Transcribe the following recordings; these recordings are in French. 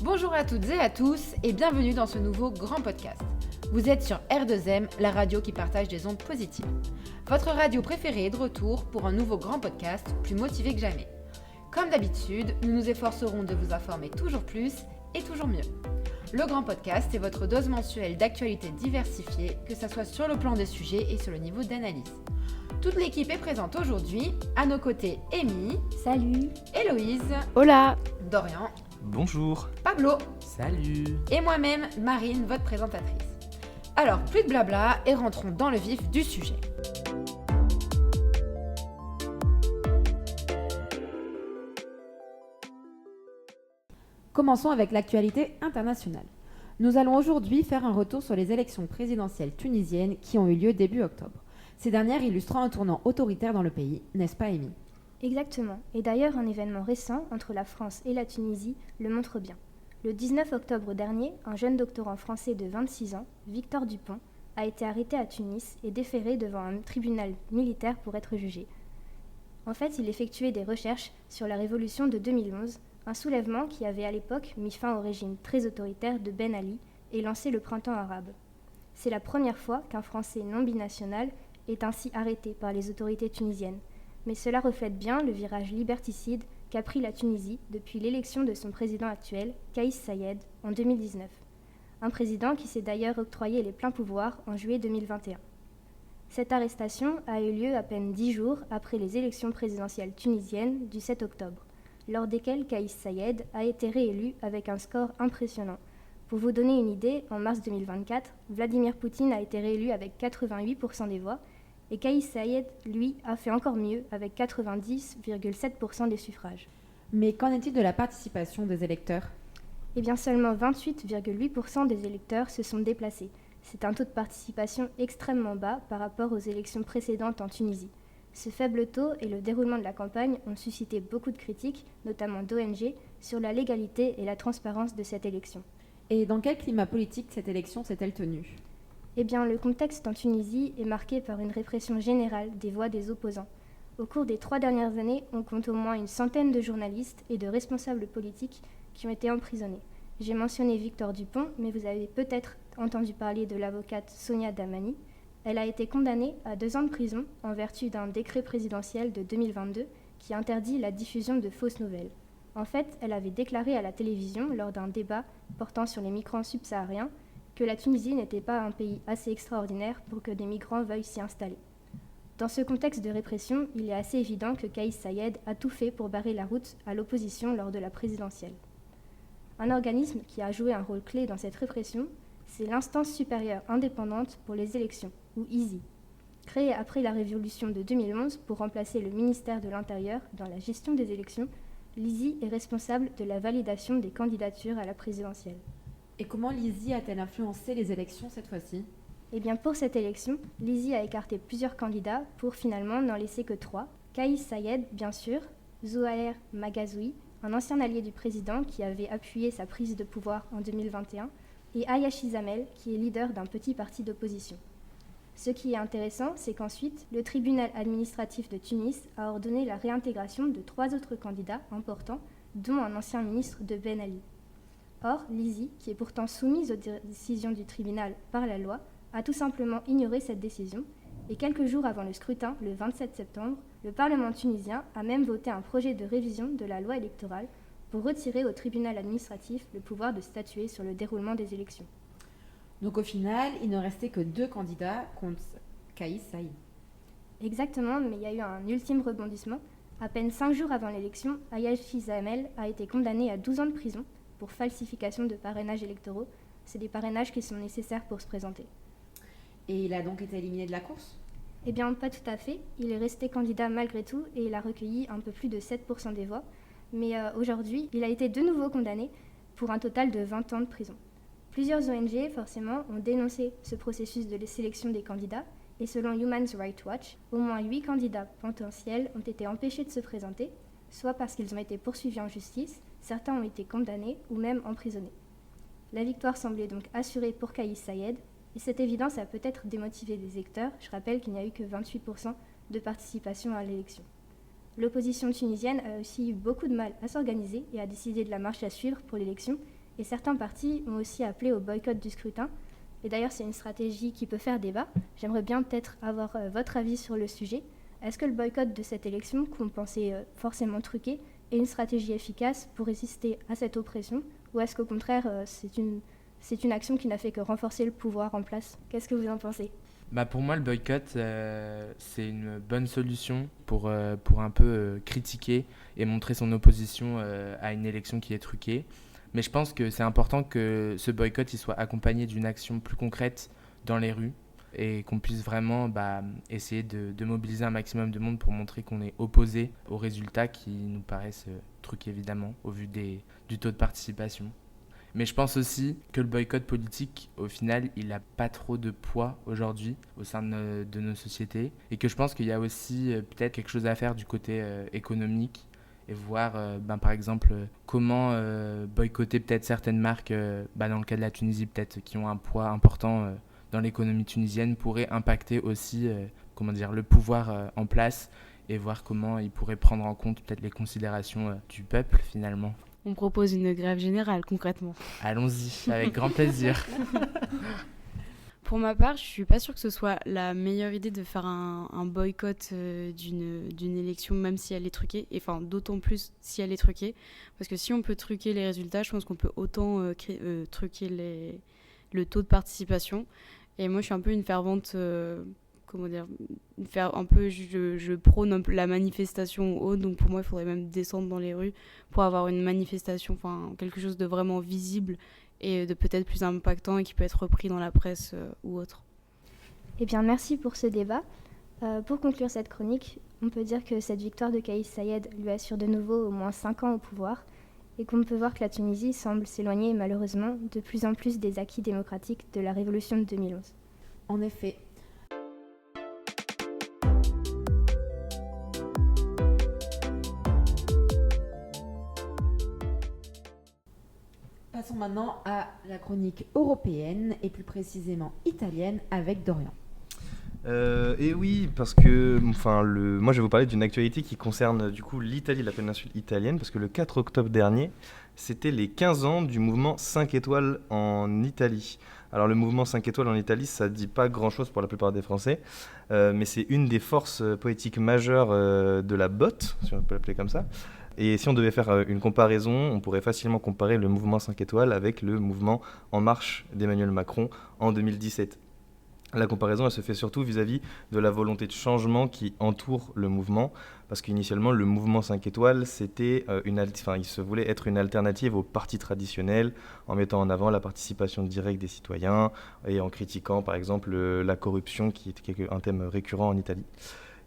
Bonjour à toutes et à tous et bienvenue dans ce nouveau grand podcast. Vous êtes sur R2M, la radio qui partage des ondes positives. Votre radio préférée est de retour pour un nouveau grand podcast plus motivé que jamais. Comme d'habitude, nous nous efforcerons de vous informer toujours plus et toujours mieux. Le grand podcast est votre dose mensuelle d'actualités diversifiées, que ce soit sur le plan des sujets et sur le niveau d'analyse. Toute l'équipe est présente aujourd'hui. À nos côtés, Amy. Salut. Héloïse. Hola. Dorian. Bonjour. Pablo. Salut. Et moi-même, Marine, votre présentatrice. Alors, plus de blabla et rentrons dans le vif du sujet. Commençons avec l'actualité internationale. Nous allons aujourd'hui faire un retour sur les élections présidentielles tunisiennes qui ont eu lieu début octobre. Ces dernières illustrant un tournant autoritaire dans le pays, n'est-ce pas Amy ? Exactement. Et d'ailleurs, un événement récent entre la France et la Tunisie le montre bien. Le 19 octobre dernier, un jeune doctorant français de 26 ans, Victor Dupont, a été arrêté à Tunis et déféré devant un tribunal militaire pour être jugé. En fait, il effectuait des recherches sur la révolution de 2011, un soulèvement qui avait à l'époque mis fin au régime très autoritaire de Ben Ali et lancé le printemps arabe. C'est la première fois qu'un Français non binational est ainsi arrêté par les autorités tunisiennes. Mais cela reflète bien le virage liberticide qu'a pris la Tunisie depuis l'élection de son président actuel, Kaïs Saïed, en 2019. Un président qui s'est d'ailleurs octroyé les pleins pouvoirs en juillet 2021. Cette arrestation a eu lieu à peine 10 jours après les élections présidentielles tunisiennes du 7 octobre, lors desquelles Kaïs Saïed a été réélu avec un score impressionnant. Pour vous donner une idée, en mars 2024, Vladimir Poutine a été réélu avec 88% des voix, et Kaïs Saïed, lui, a fait encore mieux avec 90,7% des suffrages. Mais qu'en est-il de la participation des électeurs ? Eh bien, seulement 28,8% des électeurs se sont déplacés. C'est un taux de participation extrêmement bas par rapport aux élections précédentes en Tunisie. Ce faible taux et le déroulement de la campagne ont suscité beaucoup de critiques, notamment d'ONG, sur la légalité et la transparence de cette élection. Et dans quel climat politique cette élection s'est-elle tenue ? Eh bien, le contexte en Tunisie est marqué par une répression générale des voix des opposants. Au cours des 3 dernières années, on compte au moins une centaine de journalistes et de responsables politiques qui ont été emprisonnés. J'ai mentionné Victor Dupont, mais vous avez peut-être entendu parler de l'avocate Sonia Damani. Elle a été condamnée à 2 ans de prison en vertu d'un décret présidentiel de 2022 qui interdit la diffusion de fausses nouvelles. En fait, elle avait déclaré à la télévision lors d'un débat portant sur les migrants subsahariens que la Tunisie n'était pas un pays assez extraordinaire pour que des migrants veuillent s'y installer. Dans ce contexte de répression, il est assez évident que Kaïs Saïed a tout fait pour barrer la route à l'opposition lors de la présidentielle. Un organisme qui a joué un rôle clé dans cette répression, c'est l'Instance supérieure indépendante pour les élections, ou ISI, créée après la révolution de 2011 pour remplacer le ministère de l'Intérieur dans la gestion des élections. L'ISI est responsable de la validation des candidatures à la présidentielle. Et comment l'ISI a-t-elle influencé les élections cette fois-ci ? Eh bien, pour cette élection, l'ISI a écarté plusieurs candidats pour finalement n'en laisser que 3. Kaïs Saïed, bien sûr, Zouhair Maghazoui, un ancien allié du président qui avait appuyé sa prise de pouvoir en 2021, et Ayachi Zamel, qui est leader d'un petit parti d'opposition. Ce qui est intéressant, c'est qu'ensuite, le tribunal administratif de Tunis a ordonné la réintégration de 3 autres candidats importants, dont un ancien ministre de Ben Ali. Or, l'ISI, qui est pourtant soumise aux décisions du tribunal par la loi, a tout simplement ignoré cette décision, et quelques jours avant le scrutin, le 27 septembre, le Parlement tunisien a même voté un projet de révision de la loi électorale pour retirer au tribunal administratif le pouvoir de statuer sur le déroulement des élections. Donc au final, il ne restait que 2 candidats contre Kaïs Saïed. Exactement, mais il y a eu un ultime rebondissement. À peine 5 jours avant l'élection, Ayachi Zamel a été condamné à 12 ans de prison pour falsification de parrainages électoraux. C'est des parrainages qui sont nécessaires pour se présenter. Et il a donc été éliminé de la course ? Eh bien, pas tout à fait. Il est resté candidat malgré tout et il a recueilli un peu plus de 7% des voix. Mais aujourd'hui, il a été de nouveau condamné pour un total de 20 ans de prison. Plusieurs ONG, forcément, ont dénoncé ce processus de sélection des candidats. Et selon Human Rights Watch, au moins 8 candidats potentiels ont été empêchés de se présenter, soit parce qu'ils ont été poursuivis en justice, certains ont été condamnés ou même emprisonnés. La victoire semblait donc assurée pour Kaïs Saïed, et cette évidence a peut-être démotivé les électeurs. Je rappelle qu'il n'y a eu que 28% de participation à l'élection. L'opposition tunisienne a aussi eu beaucoup de mal à s'organiser et a décidé de la marche à suivre pour l'élection, Et certains partis ont aussi appelé au boycott du scrutin. Et d'ailleurs, c'est une stratégie qui peut faire débat. J'aimerais bien peut-être avoir votre avis sur le sujet. Est-ce que le boycott de cette élection, qu'on pensait forcément truquée, est une stratégie efficace pour résister à cette oppression, ou est-ce qu'au contraire, c'est une action qui n'a fait que renforcer le pouvoir en place? Qu'est-ce que vous en pensez? Pour moi, le boycott, c'est une bonne solution pour un peu critiquer et montrer son opposition à une élection qui est truquée. Mais je pense que c'est important que ce boycott il soit accompagné d'une action plus concrète dans les rues et qu'on puisse vraiment essayer de mobiliser un maximum de monde pour montrer qu'on est opposé aux résultats qui nous paraissent truqués évidemment au vu du taux de participation. Mais je pense aussi que le boycott politique, au final, il n'a pas trop de poids aujourd'hui au sein de nos sociétés et que je pense qu'il y a aussi peut-être quelque chose à faire du côté économique et voir par exemple comment boycotter peut-être certaines marques, dans le cas de la Tunisie peut-être qui ont un poids important dans l'économie tunisienne pourrait impacter aussi le pouvoir en place et voir comment ils pourraient prendre en compte peut-être les considérations du peuple finalement. On propose une grève générale concrètement. Allons-y, avec grand plaisir. Pour ma part, je suis pas sûre que ce soit la meilleure idée de faire un boycott d'une élection, même si elle est truquée, et enfin d'autant plus si elle est truquée, parce que si on peut truquer les résultats, je pense qu'on peut autant truquer le taux de participation. Et moi, je suis un peu une fervente, je prône un peu la manifestation haute, donc pour moi, il faudrait même descendre dans les rues pour avoir une manifestation, enfin quelque chose de vraiment visible et de peut-être plus impactant et qui peut être repris dans la presse ou autre. Eh bien, merci pour ce débat. Pour conclure cette chronique, on peut dire que cette victoire de Kais Saied lui assure de nouveau au moins 5 ans au pouvoir et qu'on peut voir que la Tunisie semble s'éloigner malheureusement de plus en plus des acquis démocratiques de la révolution de 2011. En effet. Passons maintenant à la chronique européenne et plus précisément italienne avec Dorian. Et oui, parce que moi je vais vous parler d'une actualité qui concerne du coup l'Italie, la péninsule italienne, parce que le 4 octobre dernier, c'était les 15 ans du mouvement 5 étoiles en Italie. Alors le mouvement 5 étoiles en Italie, ça ne dit pas grand-chose pour la plupart des Français, mais c'est une des forces poétiques majeures de la botte, si on peut l'appeler comme ça. Et si on devait faire une comparaison, on pourrait facilement comparer le mouvement 5 étoiles avec le mouvement En Marche d'Emmanuel Macron en 2017. La comparaison, elle se fait surtout vis-à-vis de la volonté de changement qui entoure le mouvement, parce qu'initialement, le mouvement 5 étoiles, c'était il se voulait être une alternative aux partis traditionnels, en mettant en avant la participation directe des citoyens et en critiquant, par exemple, la corruption, qui était un thème récurrent en Italie.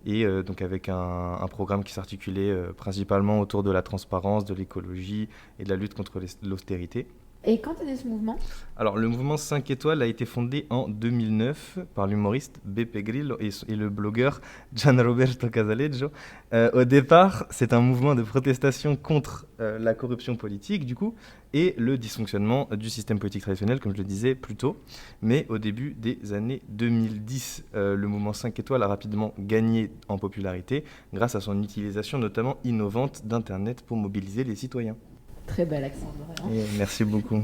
Et donc avec un programme qui s'articulait principalement autour de la transparence, de l'écologie et de la lutte contre l'austérité. Et quand est né ce mouvement ? Alors, le mouvement 5 étoiles a été fondé en 2009 par l'humoriste Beppe Grillo et le blogueur Gianroberto Casaleggio. Au départ, c'est un mouvement de protestation contre la corruption politique, du coup, et le dysfonctionnement du système politique traditionnel, comme je le disais plus tôt. Mais au début des années 2010, le mouvement 5 étoiles a rapidement gagné en popularité grâce à son utilisation notamment innovante d'Internet pour mobiliser les citoyens. Très bel accent, Dorian. Merci beaucoup.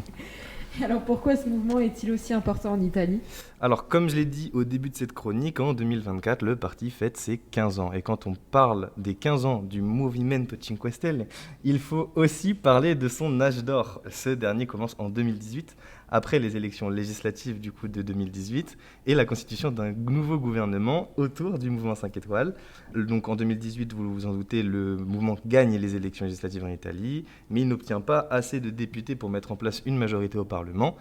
Et alors pourquoi ce mouvement est-il aussi important en Italie ? Alors comme je l'ai dit au début de cette chronique, en 2024, le parti fête ses 15 ans. Et quand on parle des 15 ans du Movimento 5 Stelle, il faut aussi parler de son âge d'or. Ce dernier commence en 2018, après les élections législatives du coup de 2018 et la constitution d'un nouveau gouvernement autour du mouvement 5 étoiles. Donc en 2018, vous vous en doutez, le mouvement gagne les élections législatives en Italie, mais il n'obtient pas assez de députés pour mettre en place une majorité au Parlement,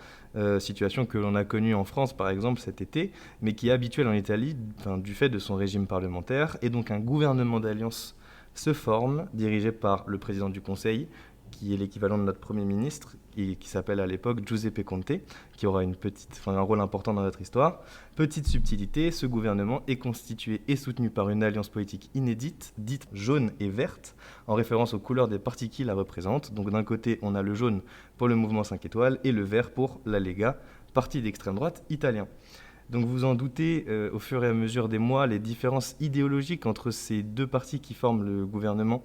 situation que l'on a connue en France par exemple cet été, mais qui est habituelle en Italie du fait de son régime parlementaire, et donc un gouvernement d'alliance se forme, dirigé par le président du Conseil, qui est l'équivalent de notre Premier ministre, et qui s'appelle à l'époque Giuseppe Conte, qui aura un rôle important dans notre histoire. Petite subtilité, ce gouvernement est constitué et soutenu par une alliance politique inédite, dite jaune et verte, en référence aux couleurs des partis qui la représentent. Donc d'un côté, on a le jaune pour le mouvement 5 étoiles et le vert pour la Lega, parti d'extrême droite italien. Donc vous en doutez, au fur et à mesure des mois, les différences idéologiques entre ces deux partis qui forment le gouvernement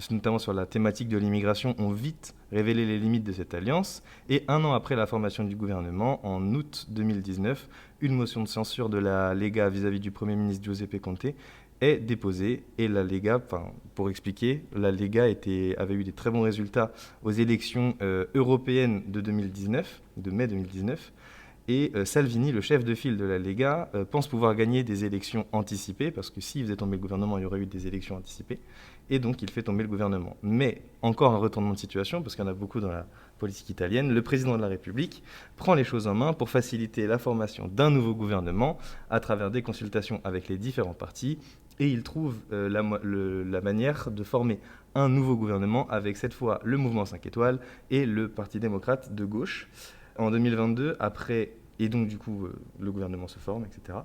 notamment sur la thématique de l'immigration, ont vite révélé les limites de cette alliance. Et 1 an après la formation du gouvernement, en août 2019, une motion de censure de la Lega vis-à-vis du Premier ministre Giuseppe Conte est déposée. Et la Lega, pour expliquer, la Lega avait eu des très bons résultats aux élections européennes de mai 2019. Et Salvini, le chef de file de la Lega, pense pouvoir gagner des élections anticipées, parce que s'il faisait tomber le gouvernement, il y aurait eu des élections anticipées, et donc il fait tomber le gouvernement. Mais encore un retournement de situation, parce qu'il y en a beaucoup dans la politique italienne, le président de la République prend les choses en main pour faciliter la formation d'un nouveau gouvernement à travers des consultations avec les différents partis, et il trouve la manière de former un nouveau gouvernement avec cette fois le mouvement 5 étoiles et le Parti démocrate de gauche. En 2022, et donc du coup le gouvernement se forme, etc.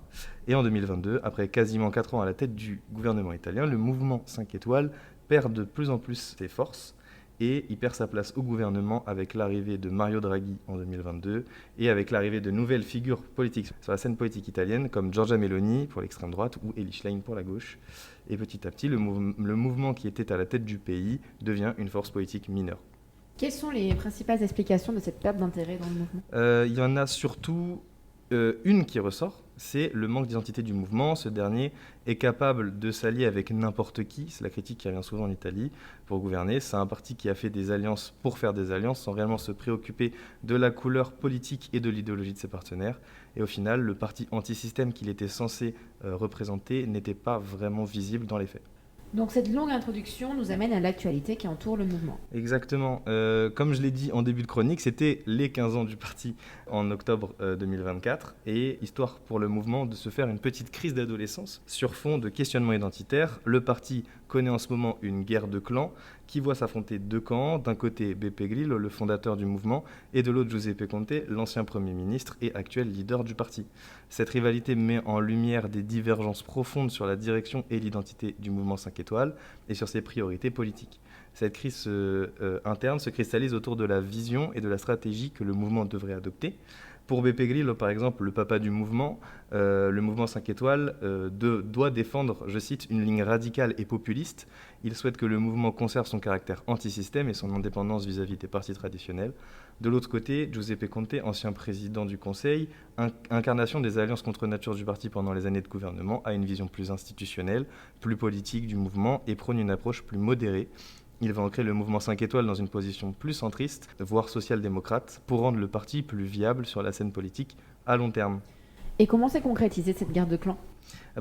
Et en 2022, après quasiment 4 ans à la tête du gouvernement italien, le mouvement 5 étoiles perd de plus en plus ses forces et il perd sa place au gouvernement avec l'arrivée de Mario Draghi en 2022 et avec l'arrivée de nouvelles figures politiques sur la scène politique italienne comme Giorgia Meloni pour l'extrême droite ou Elly Schlein pour la gauche. Et petit à petit, le mouvement qui était à la tête du pays devient une force politique mineure. Quelles sont les principales explications de cette perte d'intérêt dans le mouvement ? Il y en a surtout une qui ressort, c'est le manque d'identité du mouvement. Ce dernier est capable de s'allier avec n'importe qui, c'est la critique qui revient souvent en Italie, pour gouverner. C'est un parti qui a fait des alliances pour faire des alliances sans réellement se préoccuper de la couleur politique et de l'idéologie de ses partenaires. Et au final, le parti anti-système qu'il était censé représenter n'était pas vraiment visible dans les faits. Donc cette longue introduction nous amène à l'actualité qui entoure le mouvement. Exactement. Comme je l'ai dit en début de chronique, c'était les 15 ans du parti en octobre 2024 et histoire pour le mouvement de se faire une petite crise d'adolescence sur fond de questionnement identitaire. Le parti connaît en ce moment une guerre de clans qui voit s'affronter deux camps. D'un côté, Beppe Grillo, le fondateur du mouvement, et de l'autre, Giuseppe Conte, l'ancien Premier ministre et actuel leader du parti. Cette rivalité met en lumière des divergences profondes sur la direction et l'identité du mouvement 5 étoiles et sur ses priorités politiques. Cette crise interne se cristallise autour de la vision et de la stratégie que le mouvement devrait adopter. Pour Beppe Grillo, par exemple, le papa du mouvement, le mouvement 5 étoiles doit défendre, je cite, une ligne radicale et populiste. Il souhaite que le mouvement conserve son caractère anti-système et son indépendance vis-à-vis des partis traditionnels. De l'autre côté, Giuseppe Conte, ancien président du Conseil, incarnation des alliances contre nature du parti pendant les années de gouvernement, a une vision plus institutionnelle, plus politique du mouvement et prône une approche plus modérée. Il va ancrer le mouvement 5 étoiles dans une position plus centriste, voire social-démocrate, pour rendre le parti plus viable sur la scène politique à long terme. Et comment s'est concrétisée cette guerre de clans ?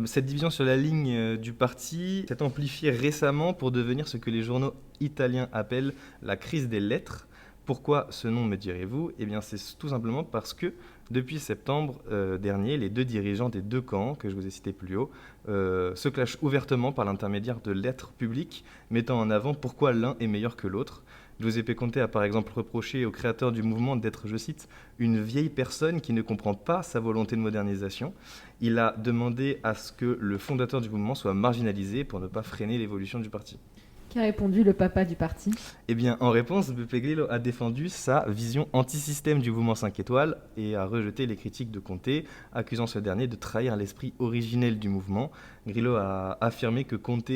Cette division sur la ligne du parti s'est amplifiée récemment pour devenir ce que les journaux italiens appellent la crise des lettres. Pourquoi ce nom, me direz-vous ? Eh bien, c'est tout simplement parce que depuis septembre dernier, les deux dirigeants des deux camps, que je vous ai cités plus haut, se clashent ouvertement par l'intermédiaire de lettres publiques mettant en avant pourquoi l'un est meilleur que l'autre. Giuseppe Conte a par exemple reproché au créateur du mouvement d'être, je cite, « une vieille personne qui ne comprend pas sa volonté de modernisation ». Il a demandé à ce que le fondateur du mouvement soit marginalisé pour ne pas freiner l'évolution du parti. Qu'a répondu le papa du parti ? Eh bien, en réponse, Beppe Grillo a défendu sa vision anti-système du mouvement 5 étoiles et a rejeté les critiques de Conte, accusant ce dernier de trahir l'esprit originel du mouvement. Grillo a affirmé que Conte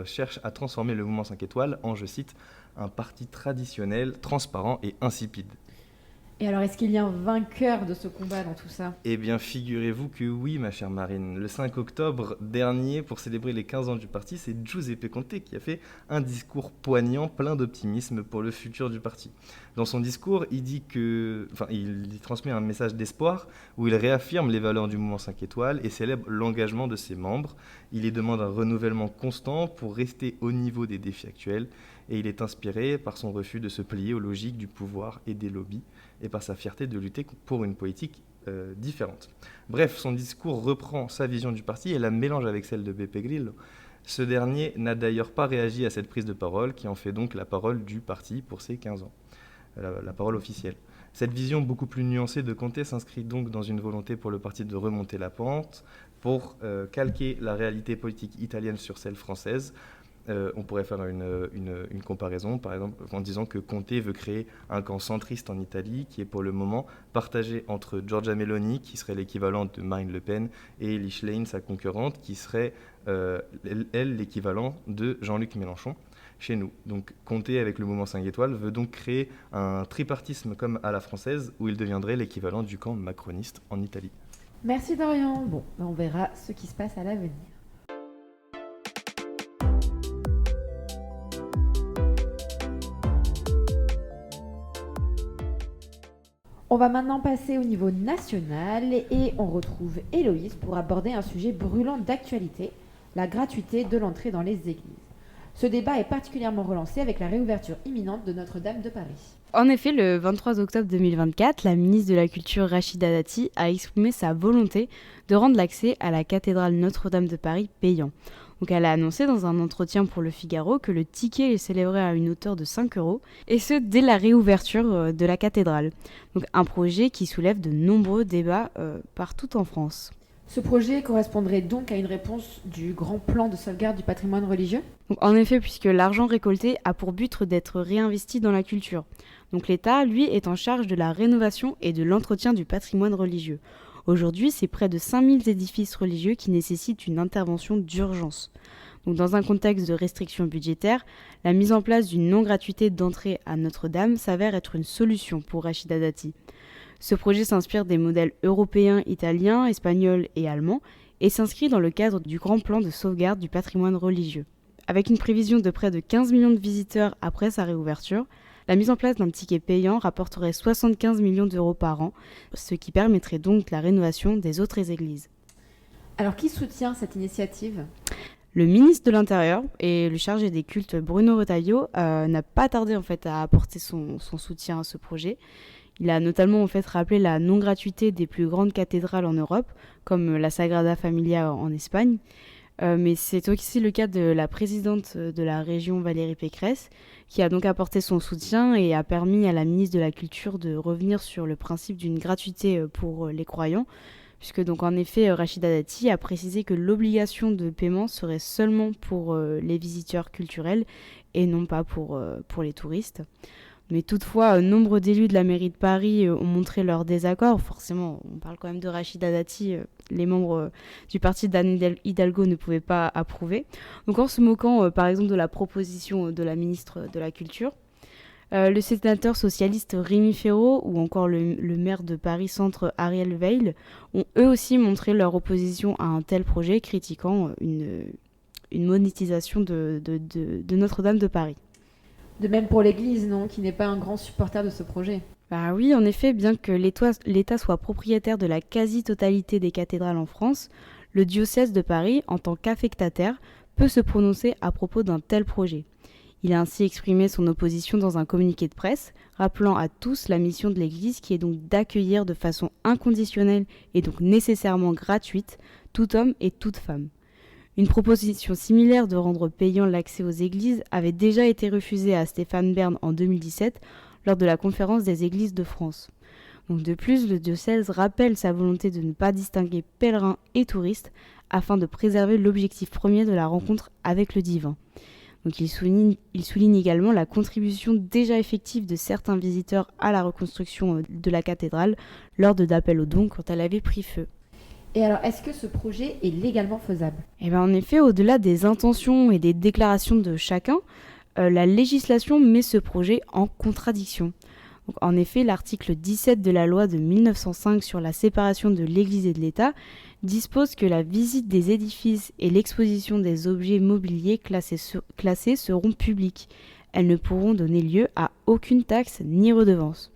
cherche à transformer le mouvement 5 étoiles en, je cite, un parti traditionnel, transparent et insipide. Et alors, est-ce qu'il y a un vainqueur de ce combat dans tout ça ? Eh bien, figurez-vous que oui, ma chère Marine. Le 5 octobre dernier, pour célébrer les 15 ans du parti, c'est Giuseppe Conte qui a fait un discours poignant, plein d'optimisme pour le futur du parti. Dans son discours, il transmet un message d'espoir où il réaffirme les valeurs du mouvement 5 étoiles et célèbre l'engagement de ses membres. Il y demande un renouvellement constant pour rester au niveau des défis actuels et il est inspiré par son refus de se plier aux logiques du pouvoir et des lobbies et par sa fierté de lutter pour une politique différente. Bref, son discours reprend sa vision du parti et la mélange avec celle de Beppe Grillo. Ce dernier n'a d'ailleurs pas réagi à cette prise de parole, qui en fait donc la parole du parti pour ses 15 ans, la parole officielle. Cette vision beaucoup plus nuancée de Conte s'inscrit donc dans une volonté pour le parti de remonter la pente, pour calquer la réalité politique italienne sur celle française. On pourrait faire une comparaison, par exemple, en disant que Conte veut créer un camp centriste en Italie qui est pour le moment partagé entre Giorgia Meloni, qui serait l'équivalent de Marine Le Pen, et Elly Schlein, sa concurrente, qui serait, elle, l'équivalent de Jean-Luc Mélenchon. chez nous. Donc compter avec le mouvement 5 étoiles veut donc créer un tripartisme comme à la française, où il deviendrait l'équivalent du camp macroniste en Italie. Merci Dorian. Bon, on verra ce qui se passe à l'avenir. On va maintenant passer au niveau national et on retrouve Héloïse pour aborder un sujet brûlant d'actualité, la gratuité de l'entrée dans les églises. Ce débat est particulièrement relancé avec la réouverture imminente de Notre-Dame de Paris. En effet, le 23 octobre 2024, la ministre de la Culture Rachida Dati a exprimé sa volonté de rendre l'accès à la cathédrale Notre-Dame de Paris payant. Donc elle a annoncé dans un entretien pour Le Figaro que le ticket s'élèverait à une hauteur de 5 €, et ce dès la réouverture de la cathédrale. Donc un projet qui soulève de nombreux débats partout en France. Ce projet correspondrait donc à une réponse du grand plan de sauvegarde du patrimoine religieux ? Donc, en effet, puisque l'argent récolté a pour but d'être réinvesti dans la culture. Donc l'État, lui, est en charge de la rénovation et de l'entretien du patrimoine religieux. Aujourd'hui, c'est près de 5000 édifices religieux qui nécessitent une intervention d'urgence. Donc, dans un contexte de restrictions budgétaires, la mise en place d'une non-gratuité d'entrée à Notre-Dame s'avère être une solution pour Rachida Dati. Ce projet s'inspire des modèles européens, italiens, espagnols et allemands et s'inscrit dans le cadre du grand plan de sauvegarde du patrimoine religieux. Avec une prévision de près de 15 millions de visiteurs après sa réouverture, la mise en place d'un ticket payant rapporterait 75 millions d'euros par an, ce qui permettrait donc la rénovation des autres églises. Alors qui soutient cette initiative ? Le ministre de l'Intérieur et le chargé des cultes Bruno Retailleau n'a pas tardé à apporter son soutien à ce projet. Il a notamment rappelé la non-gratuité des plus grandes cathédrales en Europe, comme la Sagrada Familia en Espagne. Mais c'est aussi le cas de la présidente de la région Valérie Pécresse, qui a donc apporté son soutien et a permis à la ministre de la Culture de revenir sur le principe d'une gratuité pour les croyants, puisque donc en effet Rachida Dati a précisé que l'obligation de paiement serait seulement pour les visiteurs culturels et non pas pour les touristes. Mais toutefois, nombre d'élus de la mairie de Paris ont montré leur désaccord. Forcément, on parle quand même de Rachida Dati, les membres du parti d'Anne Hidalgo ne pouvaient pas approuver. Donc en se moquant par exemple de la proposition de la ministre de la Culture, le sénateur socialiste Rémi Féraud ou encore le maire de Paris Centre Ariel Veil ont eux aussi montré leur opposition à un tel projet, critiquant une monétisation de Notre-Dame de Paris. De même pour l'Église, non, qui n'est pas un grand supporter de ce projet. Bah oui, en effet, bien que l'État soit propriétaire de la quasi-totalité des cathédrales en France, le diocèse de Paris, en tant qu'affectataire, peut se prononcer à propos d'un tel projet. Il a ainsi exprimé son opposition dans un communiqué de presse, rappelant à tous la mission de l'Église qui est donc d'accueillir de façon inconditionnelle et donc nécessairement gratuite tout homme et toute femme. Une proposition similaire de rendre payant l'accès aux églises avait déjà été refusée à Stéphane Bern en 2017 lors de la conférence des églises de France. Donc de plus, le diocèse rappelle sa volonté de ne pas distinguer pèlerins et touristes afin de préserver l'objectif premier de la rencontre avec le divin. Donc il souligne également la contribution déjà effective de certains visiteurs à la reconstruction de la cathédrale lors d'appels aux dons quand elle avait pris feu. Et alors, est-ce que ce projet est légalement faisable ? Eh bien, en effet, au-delà des intentions et des déclarations de chacun, la législation met ce projet en contradiction. Donc, en effet, l'article 17 de la loi de 1905 sur la séparation de l'Église et de l'État dispose que la visite des édifices et l'exposition des objets mobiliers classés seront publics. Elles ne pourront donner lieu à aucune taxe ni redevance.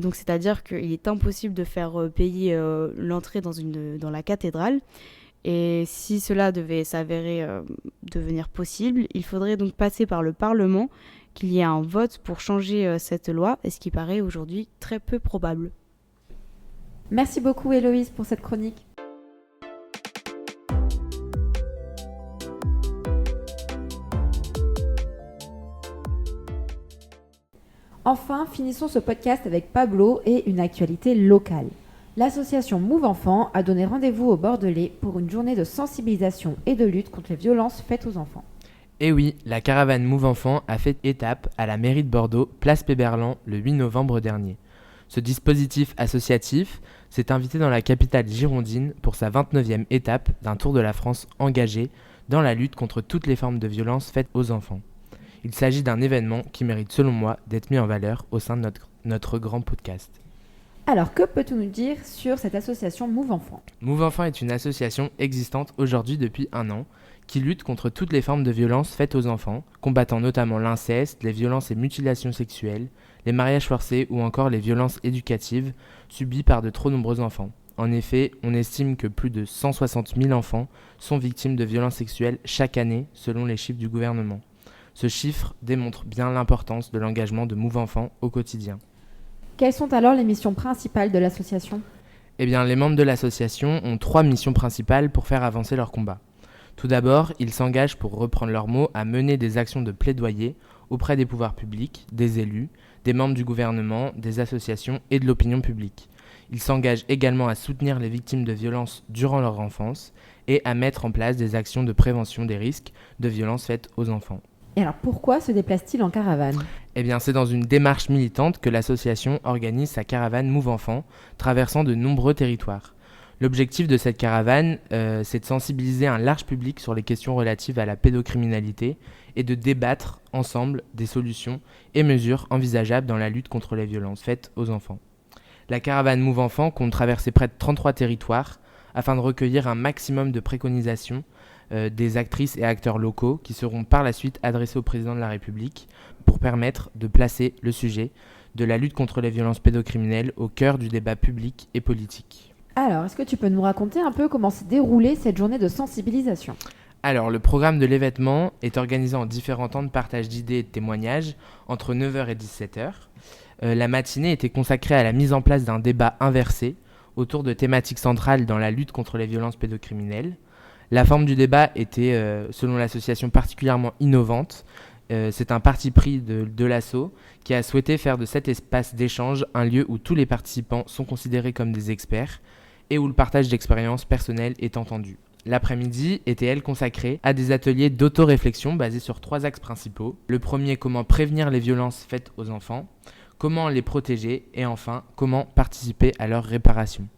Donc, c'est-à-dire qu'il est impossible de faire payer l'entrée dans la cathédrale. Et si cela devait s'avérer devenir possible, il faudrait donc passer par le Parlement, qu'il y ait un vote pour changer cette loi, et ce qui paraît aujourd'hui très peu probable. Merci beaucoup Héloïse pour cette chronique. Enfin, finissons ce podcast avec Pablo et une actualité locale. L'association Move Enfants a donné rendez-vous aux Bordelais pour une journée de sensibilisation et de lutte contre les violences faites aux enfants. Et oui, la caravane Move Enfants a fait étape à la mairie de Bordeaux, place Péberlan, le 8 novembre dernier. Ce dispositif associatif s'est invité dans la capitale girondine pour sa 29e étape d'un tour de la France engagé dans la lutte contre toutes les formes de violences faites aux enfants. Il s'agit d'un événement qui mérite selon moi d'être mis en valeur au sein de notre grand podcast. Alors, que peux-tu nous dire sur cette association Move Enfant ? Move Enfant est une association existante aujourd'hui depuis 1 an qui lutte contre toutes les formes de violences faites aux enfants, combattant notamment l'inceste, les violences et mutilations sexuelles, les mariages forcés ou encore les violences éducatives subies par de trop nombreux enfants. En effet, on estime que plus de 160 000 enfants sont victimes de violences sexuelles chaque année selon les chiffres du gouvernement. Ce chiffre démontre bien l'importance de l'engagement de Move Enfant au quotidien. Quelles sont alors les missions principales de l'association ? Eh bien, les membres de l'association ont 3 missions principales pour faire avancer leur combat. Tout d'abord, ils s'engagent, pour reprendre leurs mots, à mener des actions de plaidoyer auprès des pouvoirs publics, des élus, des membres du gouvernement, des associations et de l'opinion publique. Ils s'engagent également à soutenir les victimes de violences durant leur enfance et à mettre en place des actions de prévention des risques de violences faites aux enfants. Et alors, pourquoi se déplace-t-il en caravane ? Eh bien, c'est dans une démarche militante que l'association organise sa caravane Move Enfant, traversant de nombreux territoires. L'objectif de cette caravane, c'est de sensibiliser un large public sur les questions relatives à la pédocriminalité et de débattre ensemble des solutions et mesures envisageables dans la lutte contre les violences faites aux enfants. La caravane Move Enfant compte traverser près de 33 territoires afin de recueillir un maximum de préconisations des actrices et acteurs locaux qui seront par la suite adressés au président de la République pour permettre de placer le sujet de la lutte contre les violences pédocriminelles au cœur du débat public et politique. Alors, est-ce que tu peux nous raconter un peu comment s'est déroulée cette journée de sensibilisation ? Alors, le programme de l'événement est organisé en différents temps de partage d'idées et de témoignages entre 9h et 17h. La matinée était consacrée à la mise en place d'un débat inversé autour de thématiques centrales dans la lutte contre les violences pédocriminelles. La forme du débat était, selon l'association, particulièrement innovante. C'est un parti pris de l'asso qui a souhaité faire de cet espace d'échange un lieu où tous les participants sont considérés comme des experts et où le partage d'expériences personnelles est entendu. L'après-midi était, elle, consacrée à des ateliers d'auto-réflexion basés sur 3 axes principaux. Le premier, comment prévenir les violences faites aux enfants, comment les protéger et enfin, comment participer à leur réparation.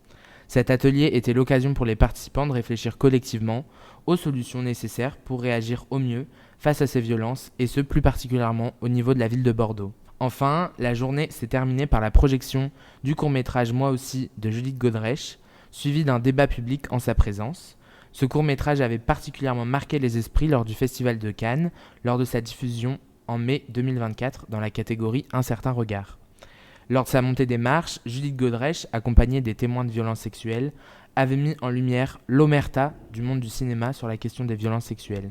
Cet atelier était l'occasion pour les participants de réfléchir collectivement aux solutions nécessaires pour réagir au mieux face à ces violences, et ce plus particulièrement au niveau de la ville de Bordeaux. Enfin, la journée s'est terminée par la projection du court-métrage Moi aussi de Judith Godrèche, suivi d'un débat public en sa présence. Ce court-métrage avait particulièrement marqué les esprits lors du Festival de Cannes, lors de sa diffusion en mai 2024 dans la catégorie Un certain regard. Lors de sa montée des marches, Judith Godrèche, accompagnée des témoins de violences sexuelles, avait mis en lumière l'omerta du monde du cinéma sur la question des violences sexuelles.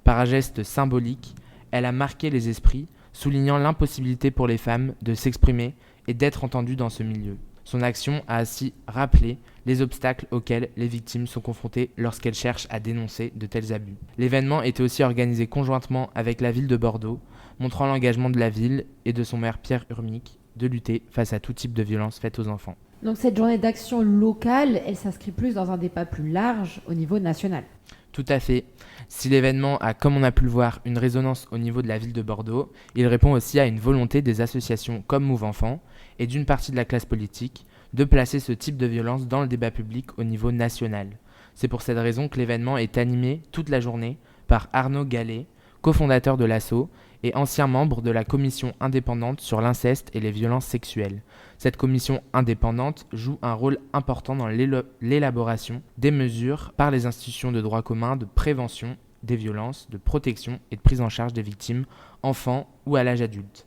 Par un geste symbolique, elle a marqué les esprits, soulignant l'impossibilité pour les femmes de s'exprimer et d'être entendues dans ce milieu. Son action a ainsi rappelé les obstacles auxquels les victimes sont confrontées lorsqu'elles cherchent à dénoncer de tels abus. L'événement était aussi organisé conjointement avec la ville de Bordeaux, montrant l'engagement de la ville et de son maire Pierre Urmic de lutter face à tout type de violence faite aux enfants. Donc cette journée d'action locale, elle s'inscrit plus dans un débat plus large au niveau national. Tout à fait. Si l'événement a, comme on a pu le voir, une résonance au niveau de la ville de Bordeaux, il répond aussi à une volonté des associations comme Move Enfant et d'une partie de la classe politique de placer ce type de violence dans le débat public au niveau national. C'est pour cette raison que l'événement est animé toute la journée par Arnaud Gallet, cofondateur de l'asso et ancien membre de la commission indépendante sur l'inceste et les violences sexuelles. Cette commission indépendante joue un rôle important dans l'élaboration des mesures par les institutions de droit commun de prévention des violences, de protection et de prise en charge des victimes, enfants ou à l'âge adulte.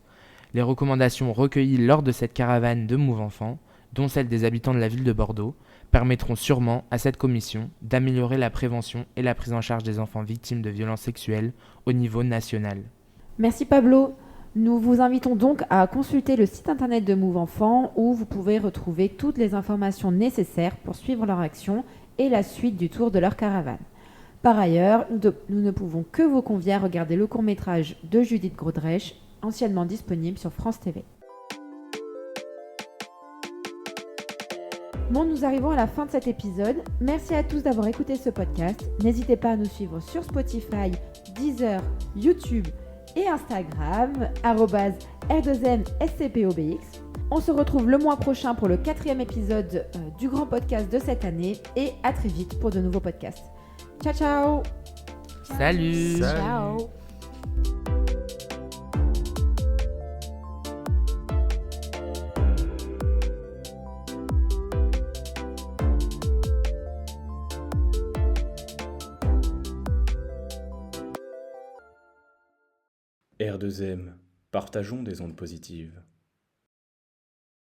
Les recommandations recueillies lors de cette caravane de Move Enfant, dont celle des habitants de la ville de Bordeaux, permettront sûrement à cette commission d'améliorer la prévention et la prise en charge des enfants victimes de violences sexuelles au niveau national. Merci Pablo. Nous vous invitons donc à consulter le site internet de Move Enfant où vous pouvez retrouver toutes les informations nécessaires pour suivre leur action et la suite du tour de leur caravane. Par ailleurs, nous ne pouvons que vous convier à regarder le court-métrage de Judith Godrèche, anciennement disponible sur France TV. Bon, nous arrivons à la fin de cet épisode. Merci à tous d'avoir écouté ce podcast. N'hésitez pas à nous suivre sur Spotify, Deezer, YouTube et Instagram, @R2MSCPOBX. On se retrouve le mois prochain pour le 4e épisode du grand podcast de cette année et à très vite pour de nouveaux podcasts. Ciao ciao. Salut. Ciao. R2M, partageons des ondes positives.